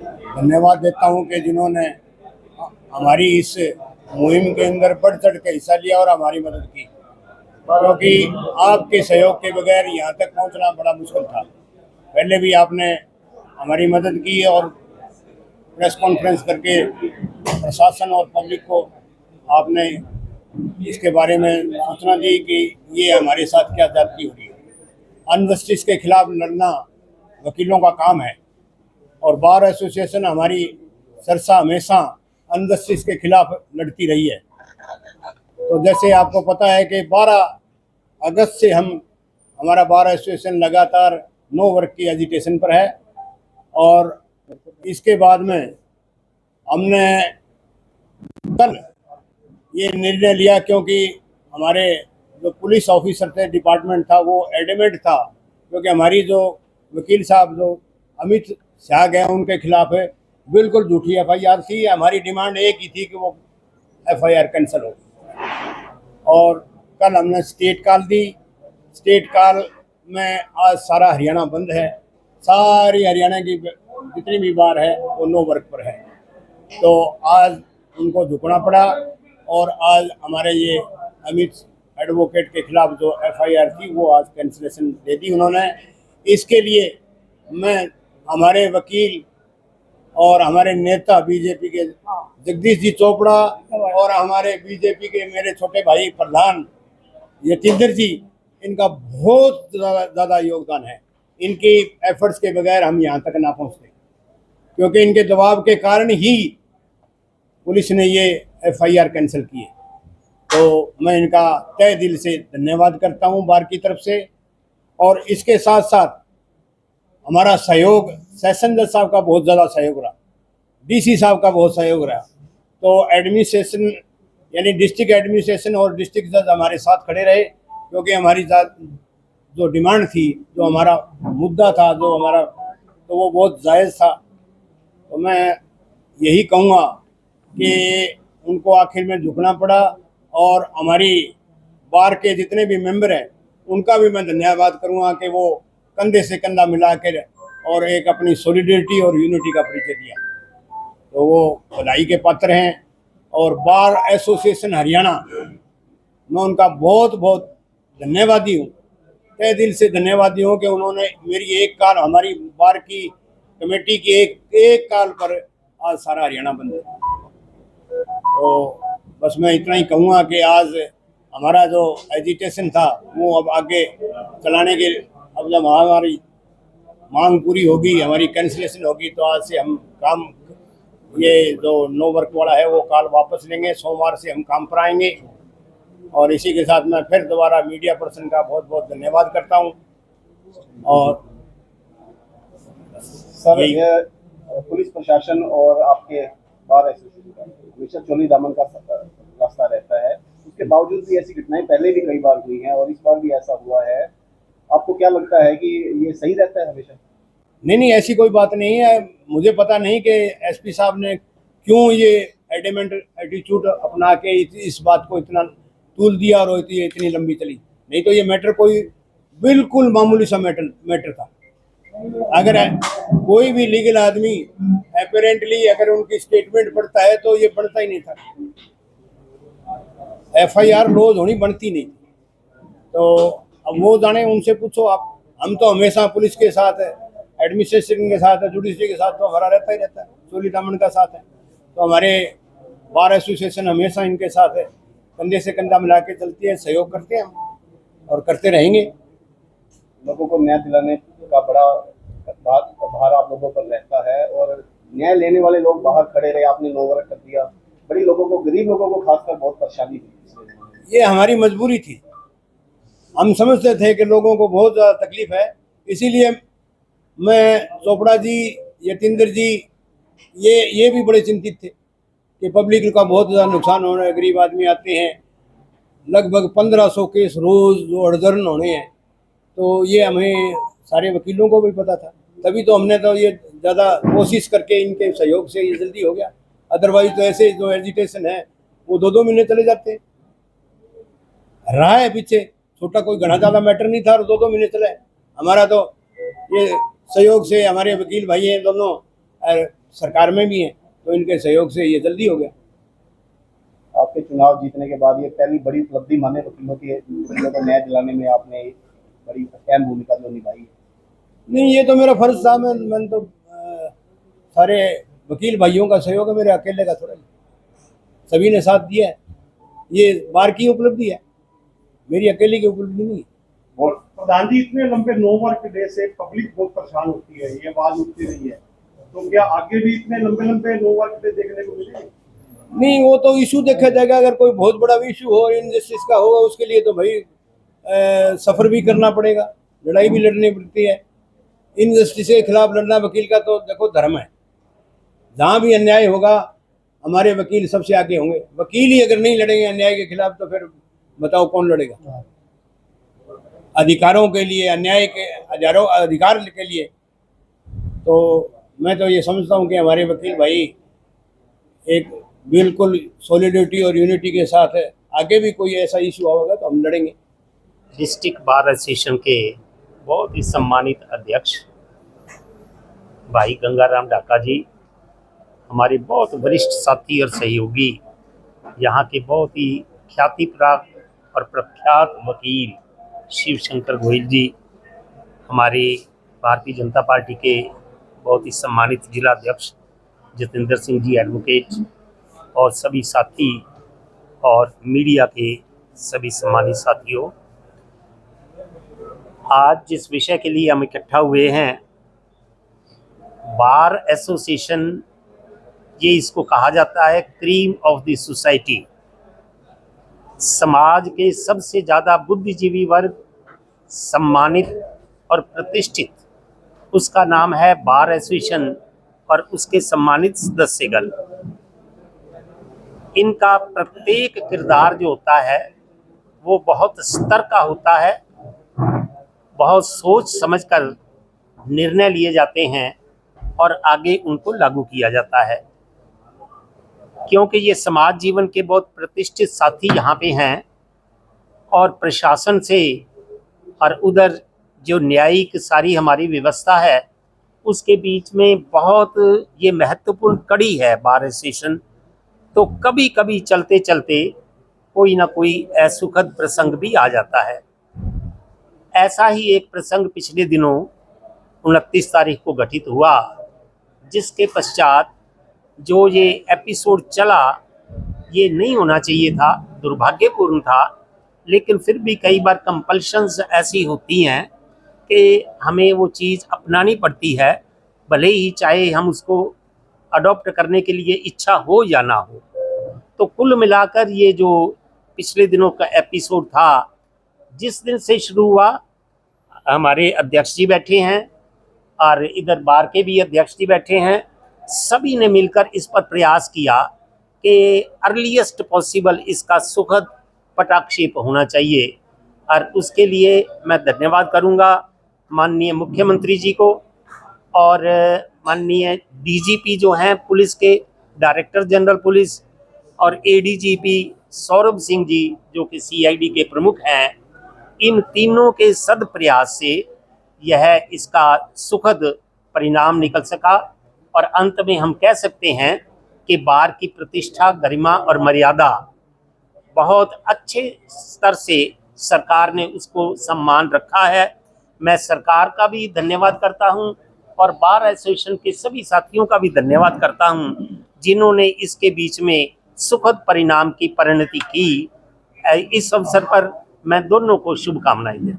धन्यवाद देता हूं कि जिन्होंने हमारी इस मुहिम के अंदर बढ़ चढ़ के हिस्सा लिया और हमारी मदद की, क्योंकि आपके सहयोग के बगैर यहाँ तक पहुँचना बड़ा मुश्किल था। पहले भी आपने हमारी मदद की और प्रेस कॉन्फ्रेंस करके प्रशासन और पब्लिक को आपने इसके बारे में सूचना दी कि ये हमारे साथ क्या ज्यादती हो रही है। अनजस्टिस के खिलाफ लड़ना वकीलों का काम है और बार एसोसिएशन हमारी सरसा हमेशा अनजस्टिस के खिलाफ लड़ती रही है। तो जैसे आपको पता है कि 12 अगस्त से हमारा बार एसोसिएशन लगातार नो वर्क की एजिटेशन पर है और इसके बाद में हमने कल ये निर्णय लिया, क्योंकि हमारे जो पुलिस ऑफिसर थे, डिपार्टमेंट था, वो एडमेंट था, क्योंकि हमारी जो वकील साहब जो अमित शाह गए उनके खिलाफ है बिल्कुल झूठी FIR थी। हमारी डिमांड एक ही थी कि वो FIR कैंसिल हो। और कल हमने स्टेट कॉल दी। स्टेट कॉल में आज सारा हरियाणा बंद है, सारी हरियाणा की जितनी भी बार है वो नो वर्क पर है। तो आज उनको झुकना पड़ा और आज हमारे ये अमित एडवोकेट के खिलाफ जो FIR थी वो आज कैंसिलेशन दे दी उन्होंने। इसके लिए मैं हमारे वकील और हमारे नेता बीजेपी के जगदीश जी चोपड़ा और हमारे बीजेपी के मेरे छोटे भाई प्रधान यतींद्र जी, इनका बहुत ज़्यादा योगदान है। इनकी एफर्ट्स के बगैर हम यहाँ तक ना पहुँचते, क्योंकि इनके दबाव के कारण ही पुलिस ने ये FIR कैंसिल किए। तो मैं इनका तहे दिल से धन्यवाद करता हूँ बार की तरफ से। और इसके साथ साथ हमारा सहयोग सेशन जज साहब का बहुत ज़्यादा सहयोग रहा, DC साहब का बहुत सहयोग रहा। तो एडमिनिस्ट्रेशन यानी डिस्ट्रिक्ट एडमिनिस्ट्रेशन और डिस्ट्रिक्ट जज हमारे साथ खड़े रहे, क्योंकि हमारी जो डिमांड थी, जो हमारा मुद्दा था, जो हमारा, तो वो बहुत जायज़ था। तो मैं यही कहूँगा कि उनको आखिर में झुकना पड़ा और हमारी बार के जितने भी मेंबर हैं उनका भी मैं धन्यवाद करूँगा कि वो कंधे से कंधा मिला कर और एक अपनी सॉलिडरिटी और यूनिटी का परिचय दिया। तो वो बधाई के पात्र हैं। और बार एसोसिएशन हरियाणा, मैं उनका बहुत बहुत धन्यवादी हूँ, तहे दिल से धन्यवादी हूँ कि उन्होंने मेरी एक कॉल, हमारी बार की कमेटी की एक कॉल पर आज सारा हरियाणा बंद है। तो बस मैं इतना ही कहूँगा कि आज हमारा जो एजिटेशन था वो अब आगे चलाने के, अब जब हमारी मांग पूरी होगी, हमारी कैंसिलेशन होगी, तो आज से हम काम, ये जो नो वर्क वाला है वो कॉल वापस लेंगे। सोमवार से हम काम पर आएंगे। और इसी के साथ मैं फिर दोबारा मीडिया पर्सन का बहुत बहुत धन्यवाद करता हूँ। और सर, ये पुलिस प्रशासन और आपके बार एसोसिएशन का हमेशा चोली दामन का रास्ता रहता है, उसके बावजूद भी ऐसी घटनाएं पहले भी कई बार हुई हैं और इस बार भी ऐसा हुआ है। आपको क्या लगता है कि ये सही रहता है हमेशा? नहीं, ऐसी कोई बात नहीं है। मुझे पता नहीं कि SP साहब ने क्यों ये एडमेंट एटीट्यूड अपना के इस बात को इतना तूल दिया और इतनी लंबी चली। नहीं तो ये मैटर कोई बिल्कुल मामूली सा मैटर था। अगर कोई भी लीगल आदमी अपेरेंटली अगर उनकी स्टेटमेंट पढ़ता है तो ये बनता ही नहीं था। FIR रोज होनी बनती नहीं। तो अब वो जाने, उनसे पूछो आप। हम तो हमेशा पुलिस के साथ है, एडमिनिस्ट्रेशन के साथ है, जुडिशरी के साथ तो हमारा रहता ही रहता है, चोली दामन का साथ है। तो हमारे बार एसोसिएशन हमेशा इनके साथ है, कंधे से कंधा मिला के चलती है, सहयोग करते हैं हम और करते रहेंगे। लोगों को न्याय दिलाने का बड़ा भार आप लोगों पर रहता है और न्याय लेने वाले लोग बाहर खड़े रहे, आपने नो वर्क कर दिया। बड़ी लोगों को, गरीब लोगों को खासकर बहुत परेशानी हुई। ये हमारी मजबूरी थी। हम समझते थे कि लोगों को बहुत ज़्यादा तकलीफ है, इसीलिए मैं, चोपड़ा जी, यतींद्र जी, ये भी बड़े चिंतित थे कि पब्लिक का बहुत ज़्यादा नुकसान हो रहा है। गरीब आदमी आते हैं, लगभग 1500 केस रोज़ जो अड़धर्न होने हैं। तो ये हमें सारे वकीलों को भी पता था, तभी तो हमने तो ये ज़्यादा कोशिश करके इनके सहयोग से ये जल्दी हो गया। अदरवाइज तो ऐसे जो एजिटेशन है वो 2-2 महीने चले जाते हैं। रहा है पीछे, छोटा कोई घना ज़्यादा मैटर नहीं था और 2-2 महीने चले। हमारा तो ये सहयोग से हमारे वकील भाई हैं दोनों, सरकार में भी हैं, तो इनके सहयोग से ये जल्दी हो गया। आपके चुनाव जीतने के बाद ये पहली बड़ी उपलब्धि माने वकीलों को न्याय दिलाने में आपने एक बड़ी अहम भूमिका जो निभाई है। नहीं, ये तो मेरा फर्ज था। मैंने तो सारे वकील भाइयों का सहयोग है, मेरे अकेले का थोड़ा, सभी ने साथ दिया है। ये बार की उपलब्धि है, मेरी अकेले की उपलब्धि नहीं है। और प्रधान जी, इतने लंबे 9 वर्क डे से पब्लिक बहुत परेशान होती है, ये आवाज उठती रही है, तो क्या आगे भी इतने लंबे लंबे 9 वर्क डे देखने को मिलेंगे? नहीं, वो तो इशू देखा जाएगा। अगर कोई बहुत बड़ा इशू हो, इनजस्टिस का होगा, उसके लिए तो भाई सफर भी करना पड़ेगा, लड़ाई भी लड़नी पड़ती है। इनजस्टिस के खिलाफ लड़ना वकील का तो देखो धर्म है। जहाँ भी अन्याय होगा हमारे वकील सबसे आगे होंगे। वकील ही अगर नहीं लड़ेंगे अन्याय के खिलाफ तो फिर बताओ कौन लड़ेगा? अधिकारों के लिए, अन्याय के हजारों अधिकार के लिए। तो मैं तो ये समझता हूँ कि हमारे वकील भाई एक बिल्कुल सॉलिडिटी और यूनिटी के साथ है। आगे भी कोई ऐसा इशू होगा तो हम लड़ेंगे। डिस्ट्रिक्ट बार एसोसिएशन के बहुत ही सम्मानित अध्यक्ष भाई गंगाराम डाका जी, हमारे बहुत वरिष्ठ साथी और सहयोगी, यहाँ के बहुत ही ख्याति प्राप्त और प्रख्यात वकील शिव शंकर गोयल जी, हमारे भारतीय जनता पार्टी के बहुत ही सम्मानित जिला अध्यक्ष जतिंदर सिंह जी एडवोकेट, और सभी साथी और मीडिया के सभी सम्मानित साथियों, आज जिस विषय के लिए हम इकट्ठा हुए हैं, बार एसोसिएशन, ये इसको कहा जाता है क्रीम ऑफ द सोसाइटी। समाज के सबसे ज़्यादा बुद्धिजीवी वर्ग, सम्मानित और प्रतिष्ठित, उसका नाम है बार एसोसिएशन और उसके सम्मानित सदस्यगण। इनका प्रत्येक किरदार जो होता है वो बहुत स्तर का होता है, बहुत सोच समझकर निर्णय लिए जाते हैं और आगे उनको लागू किया जाता है। क्योंकि ये समाज जीवन के बहुत प्रतिष्ठित साथी यहाँ पे हैं और प्रशासन से और उधर जो न्यायिक सारी हमारी व्यवस्था है उसके बीच में बहुत ये महत्वपूर्ण कड़ी है बार एसोसिएशन। तो कभी कभी चलते चलते कोई ना कोई असुखद प्रसंग भी आ जाता है। ऐसा ही एक प्रसंग पिछले दिनों 29 तारीख को घटित हुआ, जिसके पश्चात जो ये एपिसोड चला ये नहीं होना चाहिए था, दुर्भाग्यपूर्ण था। लेकिन फिर भी कई बार कंपल्शंस ऐसी होती हैं कि हमें वो चीज़ अपनानी पड़ती है, भले ही चाहे हम उसको अडॉप्ट करने के लिए इच्छा हो या ना हो। तो कुल मिलाकर ये जो पिछले दिनों का एपिसोड था, जिस दिन से शुरू हुआ, हमारे अध्यक्ष जी बैठे हैं और इधर बार के भी अध्यक्ष जी बैठे हैं, सभी ने मिलकर इस पर प्रयास किया कि अर्लीस्ट पॉसिबल इसका सुखद पटाक्षेप होना चाहिए। और उसके लिए मैं धन्यवाद करूंगा माननीय मुख्यमंत्री जी को और माननीय डीजीपी जो हैं पुलिस के, डायरेक्टर जनरल पुलिस, और एडीजीपी सौरभ सिंह जी जो कि सीआईडी के प्रमुख हैं। इन तीनों के सद प्रयास से यह इसका सुखद परिणाम निकल सका और अंत में हम कह सकते हैं कि बार की प्रतिष्ठा, गरिमा और मर्यादा बहुत अच्छे स्तर से सरकार ने उसको सम्मान रखा है। मैं सरकार का भी धन्यवाद करता हूं और बार एसोसिएशन के सभी साथियों का भी धन्यवाद करता हूं, जिन्होंने इसके बीच में सुखद परिणाम की परिणति की। इस अवसर पर मैं दोनों को शुभकामनाएं देता हूं।